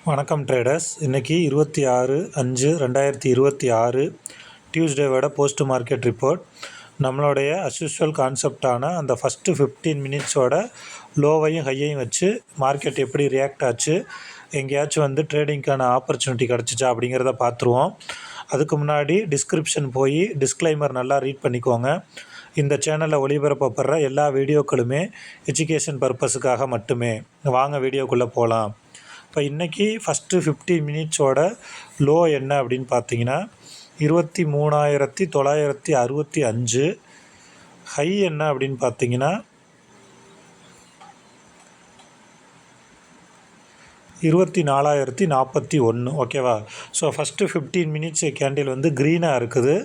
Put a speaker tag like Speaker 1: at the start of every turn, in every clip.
Speaker 1: வணக்கம் ட்ரேடர்ஸ். இன்றைக்கி 26/5/2026 டியூஸ்டேவோட post market report. நம்மளுடைய அஸ்யூஷுவல் கான்செப்டான அந்த ஃபஸ்ட்டு 15 மினிட்ஸோட லோவையும் ஹையையும் வச்சு மார்க்கெட் எப்படி ரியாக்ட் ஆச்சு, எங்கேயாச்சும் ட்ரேடிங்க்கான ஆப்பர்ச்சுனிட்டி கிடச்சிச்சா அப்படிங்கிறத பார்த்துருவோம். அதுக்கு முன்னாடி டிஸ்கிரிப்ஷன் போய் டிஸ்க்ளைமர் நல்லா ரீட் பண்ணிக்கோங்க. இந்த சேனலில் ஒளிபரப்பப்படுற எல்லா வீடியோக்களுமே எஜுகேஷன் பர்பஸுக்காக மட்டுமே. வாங்க வீடியோக்குள்ளே போகலாம். இப்போ இன்றைக்கி ஃபஸ்ட்டு 15 மினிட்ஸோட லோ என்ன அப்படின்னு பார்த்தீங்கன்னா 23,965. ஹை என்ன அப்படின்னு பார்த்தீங்கன்னா 24,041. ஓகேவா? ஸோ ஃபஸ்ட்டு 15 மினிட்ஸ் கேண்டில் க்ரீனாக இருக்குது.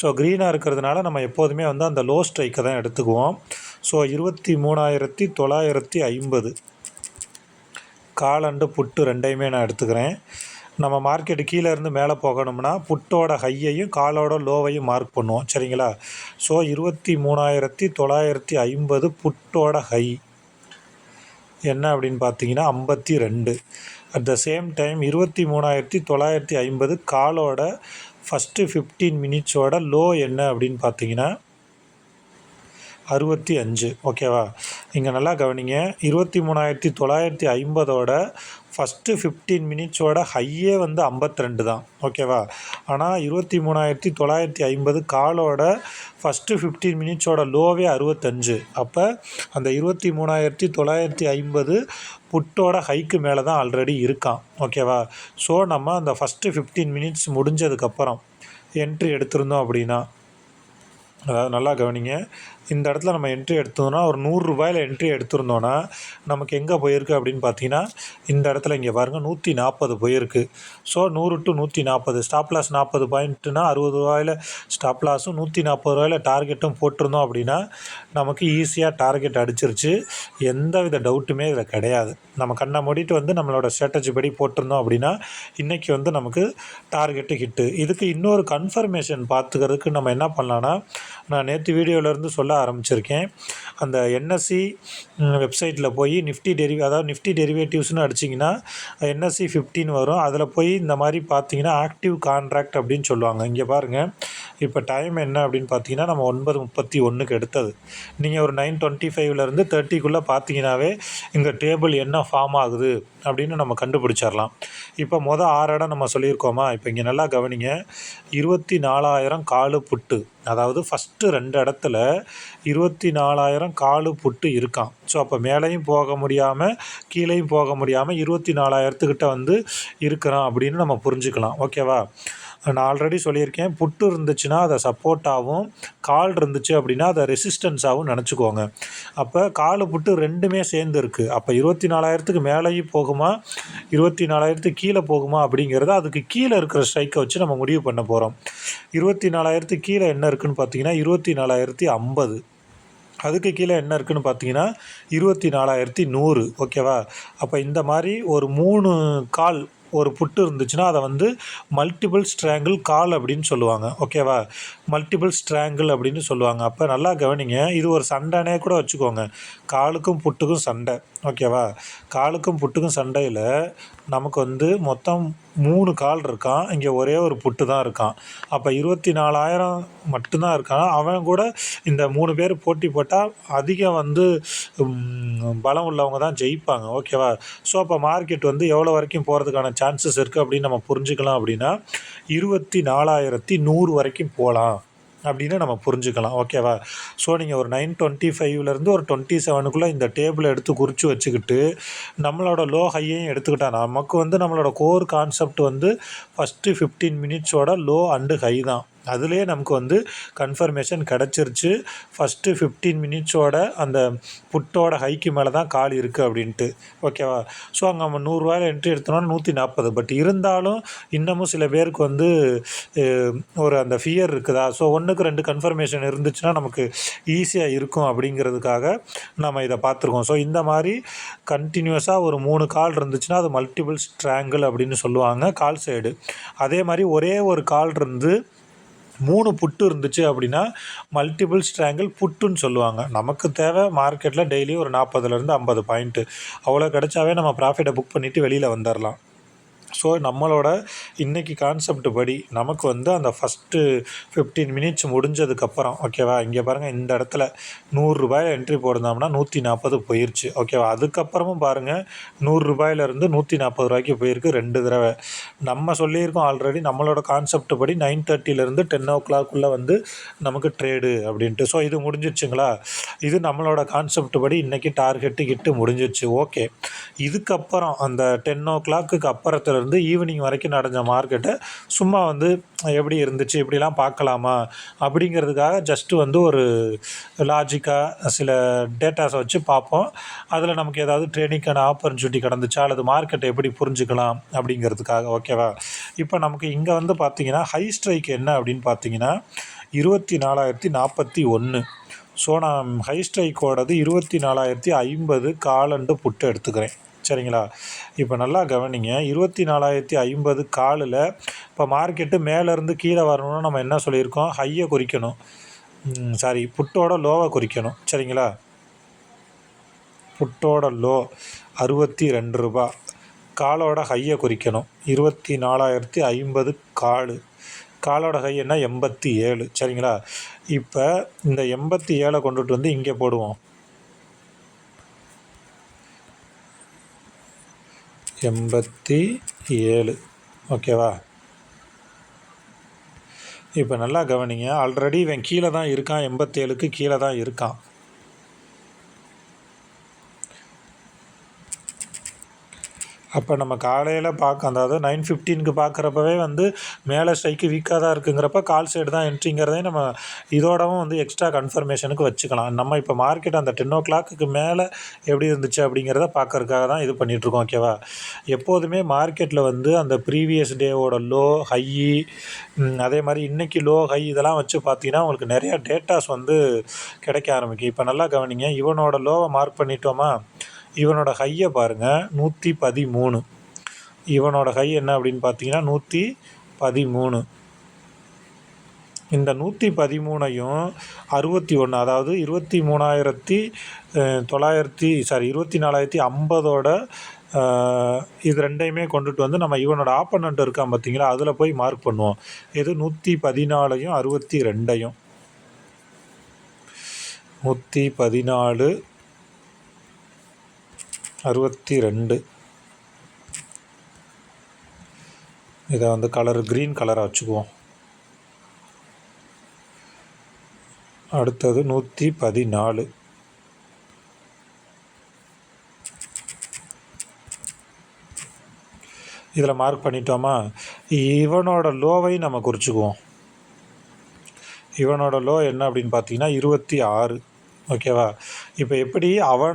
Speaker 1: ஸோ க்ரீனாக இருக்கிறதுனால நம்ம எப்போதுமே அந்த லோ ஸ்ட்ரைக்கை தான் எடுத்துக்குவோம். ஸோ 23,950 கால் அண்டு புட்டு ரெண்டையுமே நான் எடுத்துக்கிறேன். நம்ம மார்க்கெட்டு கீழே இருந்து மேலே போகணும்னா புட்டோட ஹையையும் காலோட லோவையும் மார்க் பண்ணுவோம். சரிங்களா? ஸோ 23,950 புட்டோட ஹை என்ன அப்படின்னு பார்த்தீங்கன்னா 52. அட் த சேம் டைம் 23,950 காலோட ஃபஸ்ட்டு 15 மினிட்ஸோட லோ என்ன அப்படின்னு பார்த்தீங்கன்னா 65. ஓகேவா? இங்கே நல்லா கவனிங்க. 23,950ஓட ஃபஸ்ட்டு 15 மினிட்ஸோட ஹையே 52 தான். ஓகேவா? ஆனால் 23,950 காலோட ஃபஸ்ட்டு 15 மினிட்ஸோட லோவே 65. அப்போ அந்த 23,950 புட்டோட ஹைக்கு மேலே தான் ஆல்ரெடி இருக்கான். ஓகேவா? ஸோ நம்ம அந்த ஃபஸ்ட்டு 15 மினிட்ஸ் முடிஞ்சதுக்கப்புறம் என்ட்ரி எடுத்திருந்தோம் அப்படின்னா, அதாவது நல்லா கவனிங்க, இந்த இடத்துல நம்ம என்ட்ரி எடுத்தோம்னா ஒரு 100 ரூபாயில் என்ட்ரி எடுத்திருந்தோன்னா நமக்கு எங்கே போயிருக்கு அப்படின்னு பார்த்தீங்கன்னா, இந்த இடத்துல இங்கே பாருங்கள் 140 போயிருக்கு. ஸோ 100 to 140 ஸ்டாப் லாஸ் 40 பாயிண்ட்டுனா 60 ரூபாயில் ஸ்டாப் லாஸும் 140 ரூபாயில் டார்கெட்டும் போட்டிருந்தோம் அப்படின்னா நமக்கு ஈஸியாக டார்கெட் அடிச்சிருச்சு. எந்த வித டவுட்டுமே இதில் கிடையாது. நம்ம கண்ணை மூடிட்டு நம்மளோட ஸ்ட்ராட்டஜி படி போட்டிருந்தோம் அப்படின்னா இன்றைக்கி நமக்கு டார்கெட்டு ஹிட்டு. இதுக்கு இன்னொரு கன்ஃபர்மேஷன் பார்த்துக்கிறதுக்கு நம்ம என்ன பண்ணலான்னா, நான் நேற்று வீடியோவிலேருந்து சொல்ல ஆரம்பிச்சிருக்கேன். அந்த என்எஸ்சி வெப்சைட்டில் போய் நிஃப்டி டெரிவேட்டிவ்ஸ்னு அடிச்சிங்கன்னா என்எஸ்சி 15 வரும். அதில் போய் இந்த மாதிரி பார்த்தீங்கன்னா ஆக்டிவ் கான்ட்ராக்ட் அப்படின்னு சொல்லுவாங்க. இங்கே பாருங்கள், இப்போ டைம் என்ன அப்படின்னு பார்த்தீங்கன்னா நம்ம 9:31க்கு எடுத்தது. நீங்கள் ஒரு 9:25லேருந்து 30க்குள்ளே பார்த்தீங்கன்னாவே இங்கே டேபிள் என்ன ஃபார்ம் ஆகுது அப்படின்னு நம்ம கண்டுபிடிச்சிடலாம். இப்போ 6 இடம் நம்ம சொல்லியிருக்கோமா? இப்போ இங்கே நல்லா கவனிங்க. 24,000 காலு புட்டு, அதாவது ஃபஸ்ட்டு 2 இடத்துல 24,000 காலு புட்டு இருக்கான். ஸோ அப்போ மேலேயும் போக முடியாமல் கீழேயும் போக முடியாமல் 24,000 இருக்கிறான் அப்படின்னு நம்ம புரிஞ்சுக்கலாம். ஓகேவா? நான் ஆல்ரெடி சொல்லியிருக்கேன், புட்டு இருந்துச்சுன்னா அதை சப்போர்ட்டாகவும், கால் இருந்துச்சு அப்படின்னா அதை ரெசிஸ்டன்ஸாகவும் நினச்சிக்கோங்க. அப்போ காலு புட்டு ரெண்டுமே சேர்ந்து இருக்குது. அப்போ 24,000 மேலேயும் போகுமா, 24,000 கீழே போகுமா அப்படிங்கிறத அதுக்கு கீழே இருக்கிற ஸ்ட்ரைக்கை வச்சு நம்ம முடிவு பண்ண போகிறோம். 24,000 கீழே என்ன இருக்குதுன்னு பார்த்தீங்கன்னா 24,050. அதுக்கு கீழே என்ன இருக்குதுன்னு பார்த்தீங்கன்னா 24,100. ஓகேவா? அப்போ இந்த மாதிரி ஒரு 3 கால் ஒரு புட்டு இருந்துச்சுன்னா அதை மல்டிபிள் ஸ்ட்ராங்கிள் கால் அப்படின்னு சொல்லுவாங்க. ஓகேவா? மல்டிபிள் ஸ்ட்ராங்கிள் அப்படின்னு சொல்லுவாங்க. அப்போ நல்லா கவனிங்க, இது ஒரு சண்டைனே கூட வச்சுக்கோங்க. காலுக்கும் புட்டுக்கும் சண்டை. ஓகேவா? காலுக்கும் புட்டுக்கும் சண்டையில் நமக்கு மொத்தம் 3 கால் இருக்கான். இங்கே ஒரே ஒரு புட்டு தான் இருக்கான். அப்போ 24,000 மட்டும்தான் இருக்கான். அவன் கூட இந்த 3 பேர் போட்டி போட்டால் அதிகம் பலம் உள்ளவங்க தான் ஜெயிப்பாங்க. ஓகேவா? ஸோ அப்போ மார்க்கெட் எவ்வளோ வரைக்கும் போகிறதுக்கான சான்சஸ் இருக்குது அப்படின்னு நம்ம புரிஞ்சுக்கலாம். அப்படின்னா 24,100 வரைக்கும் போகலாம் அப்படின்னு நம்ம புரிஞ்சுக்கலாம். ஓகேவா? ஸோ நீங்கள் ஒரு 9:25லேருந்து ஒரு 27க்குள்ளே இந்த டேபிளை எடுத்து குறித்து வச்சுக்கிட்டு நம்மளோட லோ ஹையையும் எடுத்துக்கிட்டால் நமக்கு நம்மளோட கோர் கான்செப்ட் ஃபஸ்ட்டு 15 மினிட்ஸோட லோ அண்டு ஹை தான். அதுலேயே நமக்கு கன்ஃபர்மேஷன் கிடச்சிருச்சு. ஃபஸ்ட்டு 15 மினிட்ஸோட அந்த புட்டோட ஹைக்கு மேலே தான் கால் இருக்குது அப்படின்ட்டு. ஓகேவா? ஸோ அங்கே நம்ம 100 ரூபாயில் என்ட்ரி எடுத்தோம்னா 140. பட் இருந்தாலும் இன்னமும் சில பேருக்கு ஒரு அந்த ஃபியர் இருக்குதா? ஸோ 1க்கு 2 கன்ஃபர்மேஷன் இருந்துச்சுன்னா நமக்கு ஈஸியாக இருக்கும் அப்படிங்கிறதுக்காக நம்ம இதை பார்த்துருக்கோம். ஸோ இந்த மாதிரி கண்டினியூஸாக ஒரு 3 கால் இருந்துச்சுன்னா அது மல்டிபிள் ஸ்ட்ராங்கிள் அப்படின்னு சொல்லுவாங்க, கால் சைடு. அதே மாதிரி ஒரே ஒரு கால் 3 புட்டு இருந்துச்சு அப்படின்னா மல்டிபிள் ஸ்ட்ராங்கிள் புட்டுன்னு சொல்லுவாங்க. நமக்கு தேவை மார்க்கெட்டில் டெய்லி ஒரு 40லேருந்து 50 பாயிண்ட்டு. அவ்வளோ கிடச்சாவே நம்ம ப்ராஃபிட்டை புக் பண்ணிவிட்டு வெளியில் வந்துடலாம். ஸோ நம்மளோட இன்றைக்கி கான்செப்ட் படி நமக்கு வந்து அந்த ஃபஸ்ட்டு 15 மினிட்ஸ் முடிஞ்சதுக்கப்புறம் ஓகேவா, இங்கே பாருங்கள் இந்த இடத்துல 100 ரூபாயில் என்ட்ரி போட்டிருந்தோம்னா 140 போயிடுச்சு ஓகேவா. அதுக்கப்புறமும் பாருங்கள் 100 ரூபாயிலேருந்து 140 ரூபாய்க்கு போயிருக்கு 2 தடவை. நம்ம சொல்லியிருக்கோம் ஆல்ரெடி நம்மளோட கான்செப்ட் படி 9:30லேருந்து 10 o'clock வந்து நமக்கு ட்ரேடு அப்படின்ட்டு. ஸோ இது முடிஞ்சிடுச்சுங்களா, இது நம்மளோட கான்செப்ட் படி இன்றைக்கி டார்கெட்டு கிட்டு முடிஞ்சிடுச்சு. ஓகே, இதுக்கப்புறம் அந்த 10 o'clock அப்புறத்துலேருந்து ஈவினிங் வரைக்கும் நடந்த மார்க்கெட்டை சும்மா வந்து எப்படி இருந்துச்சு இப்படிலாம் பார்க்கலாமா அப்படிங்கிறதுக்காக ஜஸ்ட்டு வந்து ஒரு லாஜிக்காக சில டேட்டாஸை வச்சு பார்ப்போம். அதில் நமக்கு ஏதாவது ட்ரேடிங்கான ஆப்பர்ச்சுனிட்டி கிடந்துச்சா அல்லது மார்க்கெட்டை எப்படி புரிஞ்சுக்கலாம் அப்படிங்கிறதுக்காக ஓகேவா. இப்போ நமக்கு இங்கே வந்து பார்த்திங்கன்னா ஹை ஸ்ட்ரைக் என்ன அப்படின்னு பார்த்தீங்கன்னா 24,041. ஸோ நான் ஹை ஸ்ட்ரைக்கோடது 24,050 காலண்டு புட்டு எடுத்துக்கிறேன் சரிங்களா. இப்போ நல்லா கவனிங்க, 24,050 காலில் இப்போ மார்க்கெட்டு மேலேருந்து கீழே வரணும்னா நம்ம என்ன சொல்லியிருக்கோம், ஹையை குறிக்கணும், புட்டோட லோவை குறிக்கணும் சரிங்களா. புட்டோட லோ 62 ரூபா, காலோட ஹையை குறிக்கணும் 24,050 காலோட ஹை என்ன 87 சரிங்களா. இப்போ இந்த 87 கொண்டுட்டு வந்து இங்கே போடுவோம், 87 ஓகேவா. இப்போ நல்லா கவனிங்க, ஆல்ரெடி இவன் கீழே தான் இருக்கான், 87க்கு கீழே தான் இருக்கான். அப்போ நம்ம காலையில் அதாவது 9:15க்கு பார்க்குறப்பவே வந்து மேலே ஸ்ட்ரைக்கு வீக்காக தான் இருக்குங்கிறப்ப கால் சைடு தான் என்ட்ரிங்கிறதையும் நம்ம இதோடவும் வந்து எக்ஸ்ட்ரா கன்ஃபர்மேஷனுக்கு வச்சுக்கலாம். நம்ம இப்போ மார்க்கெட் அந்த 10 o'clock மேலே எப்படி இருந்துச்சு அப்படிங்கிறத பார்க்கறதுக்காக தான் இது பண்ணிகிட்ருக்கோம் ஓகேவா. எப்போதுமே மார்க்கெட்டில் வந்து அந்த ப்ரீவியஸ் டேவோட லோ ஹை, அதே மாதிரி இன்றைக்கி லோ ஹை இதெல்லாம் வச்சு பார்த்தீங்கன்னா உங்களுக்கு நிறையா டேட்டாஸ் வந்து கிடைக்க ஆரம்பிக்கும். இப்போ நல்லா கவனிங்க, இவனோட லோவை மார்க் பண்ணிட்டோமா, இவனோட ஹையை பாருங்கள் 113, இவனோட ஹை என்ன அப்படின்னு பார்த்தீங்கன்னா 113. இந்த 113ஐயும் 61 அதாவது 24,050 இது ரெண்டையுமே கொண்டுட்டு வந்து நம்ம இவனோட ஆப்பனண்ட் இருக்கான் பார்த்தீங்களா, அதில் போய் மார்க் பண்ணுவோம். இது 114ஐயும் 62ஐயும் 114 62 இதை வந்து கலர் க்ரீன் கலராக வச்சுக்குவோம். அடுத்தது 114, இதில் மார்க் பண்ணிட்டோமா. இவனோட லோவை நம்ம குறிச்சிக்குவோம். இவனோட லோ என்ன அப்படின்னு பார்த்தீங்கன்னா 26 ஓகேவா. இப்போ எப்படி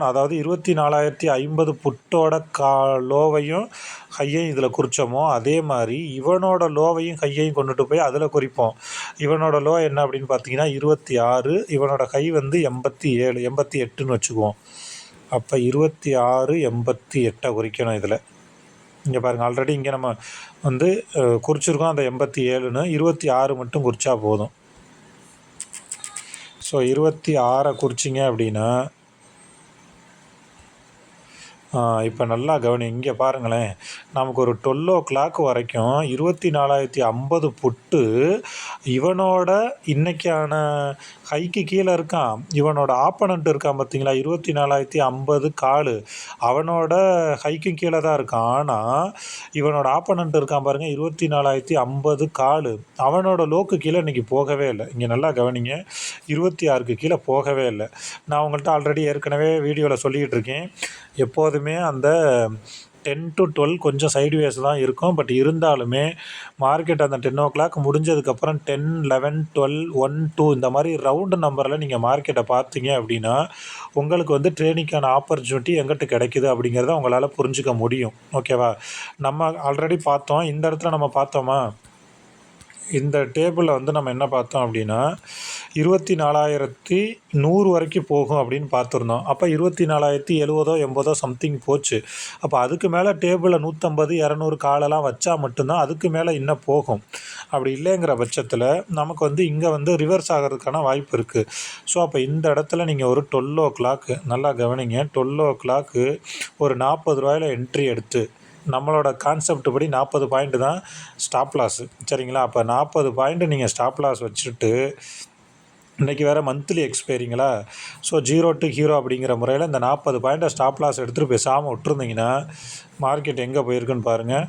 Speaker 1: அதாவது 24,050 புட்டோட லோவையும் ஹையையும் இதில் குறித்தோமோ அதே மாதிரி இவனோட லோவையும் ஹையையும் கொண்டுட்டு போய் அதில் குறிப்போம். இவனோட லோ என்ன அப்படின்னு பார்த்தீங்கன்னா 26, இவனோட ஹை வந்து 87 88ன்னு வச்சுக்குவோம். அப்போ 26 88 குறிக்கணும் இதில். இங்கே பாருங்கள், ஆல்ரெடி இங்கே நம்ம வந்து குறிச்சிருக்கோம் அந்த 87ன்னு, 26 மட்டும் குறித்தா போதும். ஸோ 26 குறிச்சிங்க அப்படின்னா இப்போ நல்லா கவனி, இங்கே பாருங்களேன், நமக்கு ஒரு 12 o'clock வரைக்கும் 24,050 புட்டு இவனோட இன்றைக்கான ஹைக்கு கீழே இருக்கான். இவனோட ஆப்பனண்ட் இருக்கான் பார்த்தீங்களா 24,050 கால், அவனோட ஹைக்கும் கீழே தான் இருக்கான். ஆனால் இவனோட ஆப்பனண்ட் இருக்கான் பாருங்கள் 24,050 கால், அவனோட லோக்கு கீழே இன்றைக்கி போகவே இல்லை. இங்கே நல்லா கவனிங்க, 26க்கு கீழே போகவே இல்லை. நான் உங்கள்கிட்ட ஆல்ரெடி ஏற்கனவே வீடியோவில் சொல்லிக்கிட்டு இருக்கேன், எப்போதுமே அந்த 10 to 12 கொஞ்சம் சைட்வேஸ் தான் இருக்கும். பட் இருந்தாலுமே மார்க்கெட் அந்த 10 o'clock முடிஞ்சதுக்கப்புறம் 10, 11, 12, 1, 2 இந்த மாதிரி ரவுண்டு நம்பரில் நீங்கள் மார்க்கெட்டை பார்த்தீங்க அப்படின்னா உங்களுக்கு வந்து ட்ரேடிங்கான ஆப்பர்ச்சுனிட்டி எங்கிட்ட கிடைக்குது அப்படிங்கிறத உங்களால் புரிஞ்சிக்க முடியும் ஓகேவா. நம்ம ஆல்ரெடி பார்த்தோம், இந்த இடத்துல நம்ம பார்த்தோமா, இந்த டேபிளில் வந்து நம்ம என்ன பார்த்தோம் அப்படின்னா 24,100 வரைக்கும் போகும் அப்படின்னு பார்த்துருந்தோம். அப்போ 24,070 80 சம்திங் போச்சு. அப்போ அதுக்கு மேலே டேபிளில் 150 200 காலெல்லாம் வச்சா மட்டும்தான் அதுக்கு மேலே இன்னும் போகும். அப்படி இல்லைங்கிற பட்சத்தில் நமக்கு வந்து இங்கே வந்து ரிவர்ஸ் ஆகிறதுக்கான வாய்ப்பு இருக்குது. ஸோ அப்போ இந்த இடத்துல நீங்கள் ஒரு 12 o'clock நல்லா கவனிங்க, 12 o'clock ஒரு 40 ரூபாயில் என்ட்ரி எடுத்து நம்மளோட கான்செப்ட் படி 40 பாயிண்ட் தான் ஸ்டாப் லாஸு. சரிங்களா? அப்போ 40 பாயிண்ட் நீங்கள் ஸ்டாப் லாஸ் வச்சுட்டு இன்றைக்கி வேறு மந்த்லி எக்ஸ்பைரிங்களா, ஸோ 0 to ஹீரோ அப்படிங்கிற முறையில் இந்த 40 பாயிண்ட்டை ஸ்டாப் லாஸ் எடுத்துகிட்டு பேசாமல் விட்டுருந்தீங்கன்னா மார்க்கெட் எங்கே போயிருக்குன்னு பாருங்கள்.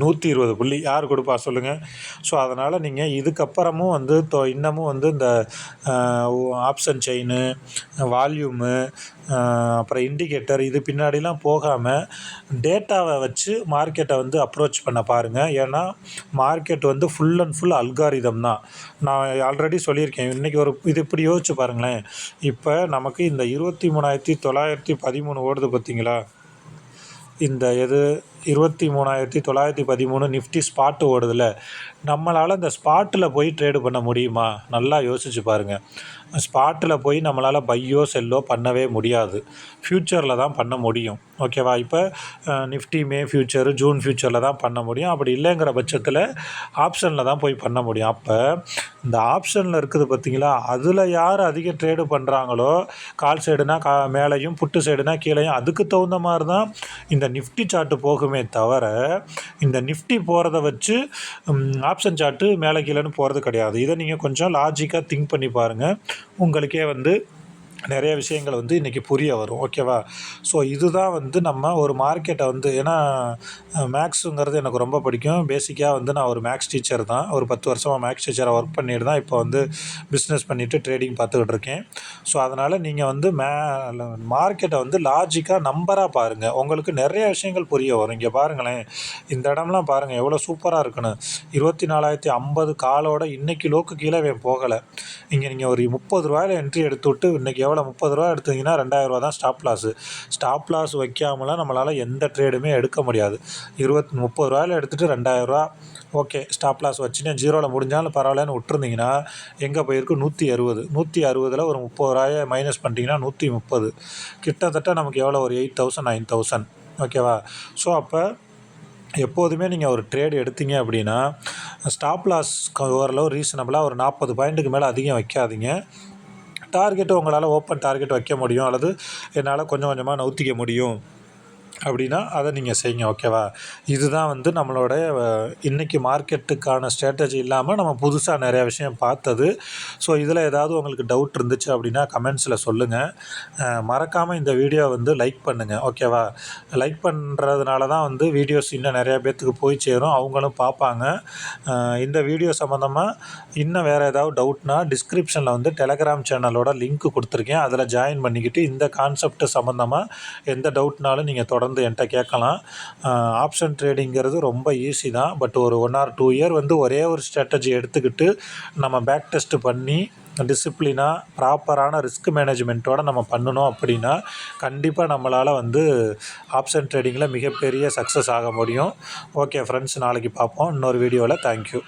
Speaker 1: 120 புள்ளி யார் கொடுப்பா சொல்லுங்கள். ஸோ அதனால் நீங்கள் இதுக்கப்புறமும் வந்து இன்னமும் வந்து இந்த ஆப்ஷன் செயினு, வால்யூமு, அப்புறம் இண்டிகேட்டர் இது பின்னாடிலாம் போகாமல் டேட்டாவை வச்சு மார்க்கெட்டை வந்து அப்ரோச் பண்ண பாருங்கள். ஏன்னா மார்க்கெட் வந்து ஃபுல் அண்ட் ஃபுல் அல்காரிதம் தான். நான் ஆல்ரெடி சொல்லியிருக்கேன். இன்றைக்கி இது இப்படி யோசிச்சு பாருங்களேன். இப்போ நமக்கு இந்த 23,913 ஓடுது பார்த்தீங்களா, இந்த 23,913 நிஃப்டி ஸ்பாட்டு ஓடுதில்ல, நம்மளால் இந்த ஸ்பாட்டில் போய் ட்ரேடு பண்ண முடியுமா? நல்லா யோசிச்சு பாருங்கள். ஸ்பாட்டில் போய் நம்மளால் பையோ செல்லோ பண்ணவே முடியாது. ஃப்யூச்சரில் தான் பண்ண முடியும். ஓகேவா? இப்போ நிஃப்டி மே ஃப்யூச்சரு, ஜூன் ஃப்யூச்சரில் தான் பண்ண முடியும். அப்படி இல்லைங்கிற பட்சத்தில் ஆப்ஷனில் தான் போய் பண்ண முடியும். அப்போ இந்த ஆப்ஷனில் இருக்குது பார்த்தீங்களா, அதில் யார் அதிக ட்ரேடு பண்ணுறாங்களோ, கால் சைடுனா மேலேயும், புட்டு சைடுனா கீழேயும், அதுக்கு தகுந்த மாதிரி தான் இந்த நிஃப்டி சார்ட்டு போகுமே தவிர இந்த நிஃப்டி போகிறத வச்சு ஆப்ஷன் சார்ட்டு மேலே கீழேன்னு போகிறது கிடையாது. இதை நீங்கள் கொஞ்சம் லாஜிக்காக திங்க் பண்ணி பாருங்கள். உங்களுக்கே வந்து நிறைய விஷயங்கள் வந்து இன்றைக்கி புரிய வரும். ஓகேவா? ஸோ இதுதான் வந்து நம்ம ஒரு மார்க்கெட்டை வந்து, ஏன்னா மேக்ஸுங்கிறது எனக்கு ரொம்ப பிடிக்கும். பேசிக்காக வந்து நான் ஒரு மேக்ஸ் டீச்சர் தான். ஒரு 10 வருஷமாக மேக்ஸ் டீச்சராக ஒர்க் பண்ணிட்டு தான் இப்போ வந்து பிஸ்னஸ் பண்ணிவிட்டு ட்ரேடிங் பார்த்துக்கிட்டு இருக்கேன். ஸோ அதனால் நீங்கள் வந்து மார்க்கெட்டை வந்து லாஜிக்காக நம்பராக பாருங்கள். உங்களுக்கு நிறைய விஷயங்கள் புரிய வரும். இங்கே பாருங்களேன், இந்த இடம்லாம் பாருங்கள் எவ்வளோ சூப்பராக இருக்குன்னு. 24,050 காலோட இன்றைக்கி லோக்கு கீழே போகலை. இங்கே நீங்கள் ஒரு 30 ரூபாயில் என்ட்ரி எடுத்து விட்டு இன்றைக்கி எவ்வளோ 30 ரூபா எடுத்தீங்கன்னா 2,000 தான் ஸ்டாப் லாஸு. ஸ்டாப் லாஸ் வைக்காமலாம் நம்மளால் எந்த ட்ரேடுமே எடுக்க முடியாது. 30 ரூபாயில் எடுத்துகிட்டு 2,000 ஓகே ஸ்டாப் லாஸ் வச்சுன்னு 0ல் முடிஞ்சாலும் பரவாயில்லன்னு விட்டுருந்தீங்கன்னா எங்கே போயிருக்கு? 160. 160ல் ஒரு 30 ரூபாயை மைனஸ் பண்ணிட்டீங்கன்னா 130. கிட்டத்தட்ட நமக்கு எவ்வளோ? ஒரு 8,000 9,000. ஓகேவா? ஸோ அப்போ எப்போதுமே நீங்கள் ஒரு ட்ரேடு எடுத்தீங்க அப்படின்னா ஸ்டாப் லாஸ் ஓரளவு ரீசனபிளாக ஒரு 40 பாயிண்ட்டுக்கு மேலே அதிகம் வைக்காதீங்க. டார்கெட்டு உங்களால் ஓப்பன் டார்கெட் வைக்க முடியும், அல்லது என்னால் கொஞ்சம் கொஞ்சமாக நவுத்திக்க முடியும் அப்படின்னா அதை நீங்கள் செய்யுங்க. ஓகேவா? இதுதான் வந்து நம்மளோட இன்றைக்கி மார்க்கெட்டுக்கான ஸ்ட்ராட்டஜி இல்லாமல் நம்ம புதுசாக நிறையா விஷயம் பார்த்தது. ஸோ இதில் ஏதாவது உங்களுக்கு டவுட் இருந்துச்சு அப்படின்னா கமெண்ட்ஸில் சொல்லுங்கள். மறக்காமல் இந்த வீடியோ வந்து லைக் பண்ணுங்கள். ஓகேவா? லைக் பண்ணுறதுனால தான் வந்து வீடியோஸ் இன்னும் நிறையா பேர்த்துக்கு போய் சேரும், அவங்களும் பார்ப்பாங்க. இந்த வீடியோ சம்மந்தமாக இன்னும் வேறு ஏதாவது டவுட்னா டிஸ்கிரிப்ஷனில் வந்து டெலகிராம் சேனலோட லிங்க் கொடுத்துருக்கேன். அதில் ஜாயின் பண்ணிக்கிட்டு இந்த கான்செப்ட் சம்மந்தமாக எந்த டவுட்னாலும் நீங்கள் தொடர்ந்து என்கிட்ட கேட்கலாம். ஆப்ஷன் ட்ரேடிங்கிறது ரொம்ப ஈஸி தான். பட் ஒரு 1 or 2 இயர் வந்து ஒரே ஒரு ஸ்ட்ராட்டஜி எடுத்துக்கிட்டு நம்ம பேக் டெஸ்ட் பண்ணி டிசிப்ளினாக ப்ராப்பரான ரிஸ்க் மேனேஜ்மெண்ட்டோடு நம்ம பண்ணணும் அப்படின்னா கண்டிப்பாக நம்மளால் வந்து ஆப்ஷன் ட்ரேடிங்கில் மிகப்பெரிய சக்ஸஸ் ஆக முடியும். ஓகே ஃப்ரெண்ட்ஸ், நாளைக்கு பார்ப்போம் இன்னொரு வீடியோவில். தேங்க்யூ.